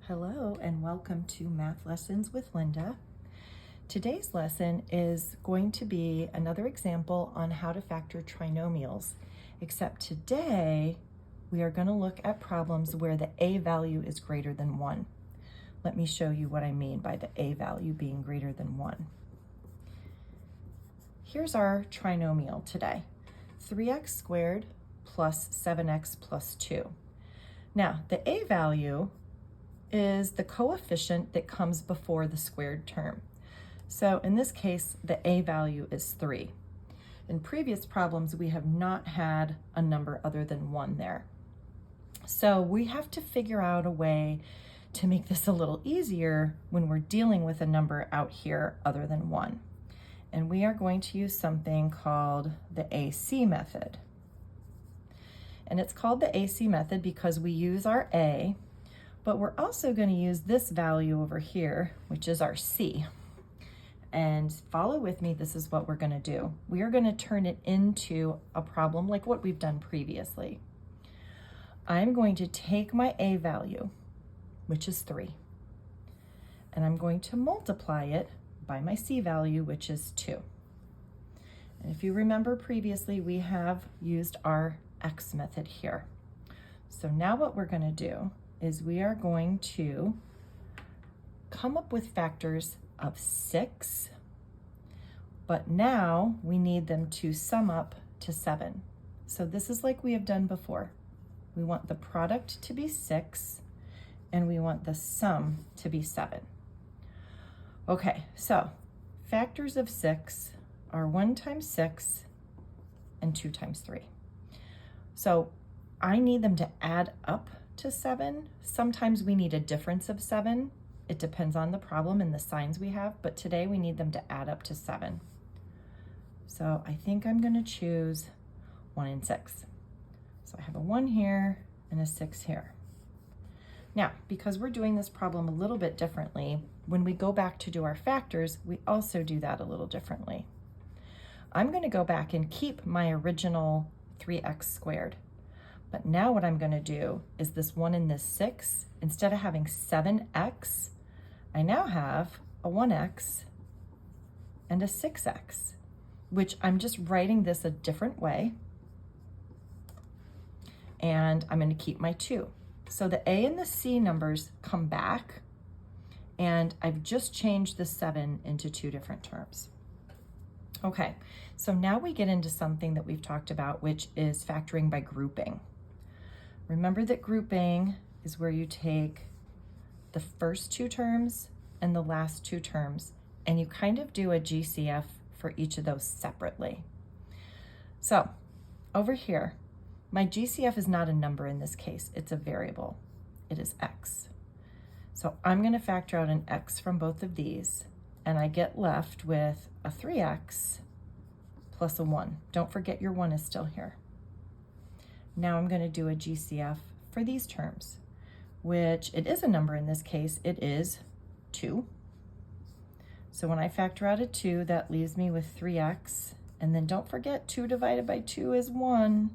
Hello and welcome to Math Lessons with Linda. Today's lesson is going to be another example on how to factor trinomials, except today we are going to look at problems where the a value is greater than 1. Let me show you what I mean by the a value being greater than 1. Here's our trinomial today, 3x squared plus 7x plus 2. Now, the a value is the coefficient that comes before the squared term. So in this case, the a value is 3. In previous problems, we have not had a number other than 1 there. So we have to figure out a way to make this a little easier when we're dealing with a number out here other than 1. And we are going to use something called the AC method. And it's called the AC method because we use our a, but we're also going to use this value over here, which is our c. And follow with me, this is what we're going to do. We are going to turn it into a problem like what we've done previously. I'm going to take my a value, which is 3, and I'm going to multiply it by my c value, which is 2. And if you remember previously, we have used our x method here. So now what we're going to do is we are going to come up with factors of 6, but now we need them to sum up to 7. So this is like we have done before. We want the product to be 6, and we want the sum to be 7. Okay, so factors of 6 are 1 times 6 and 2 times 3. So I need them to add up to 7. Sometimes we need a difference of 7. It depends on the problem and the signs we have, but today we need them to add up to 7. So I think I'm going to choose 1 and 6. So I have a 1 here and a 6 here. Now, because we're doing this problem a little bit differently, when we go back to do our factors, we also do that a little differently. I'm going to go back and keep my original 3x squared. But now what I'm going to do is this 1 and this 6, instead of having 7x, I now have a 1x and a 6x, which I'm just writing this a different way. And I'm going to keep my 2. So the a and the c numbers come back, and I've just changed the 7 into 2 different terms. Okay, so now we get into something that we've talked about, which is factoring by grouping. Remember that grouping is where you take the first 2 terms and the last 2 terms, and you kind of do a GCF for each of those separately. So over here, my GCF is not a number in this case, it's a variable. It is x. So I'm going to factor out an x from both of these, and I get left with a 3x plus a 1. Don't forget your 1 is still here. Now I'm going to do a GCF for these terms, which it is a number in this case. It is 2. So when I factor out a 2, that leaves me with 3x. And then don't forget 2 divided by 2 is 1.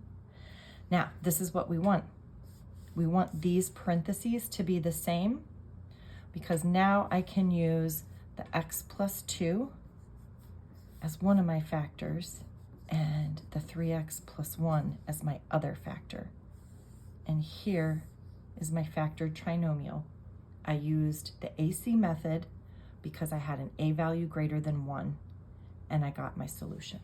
Now, this is what we want. We want these parentheses to be the same because now I can use the x plus 2 as one of my factors and the 3x plus 1 as my other factor. And here is my factored trinomial. I used the AC method because I had an a value greater than 1, and I got my solution.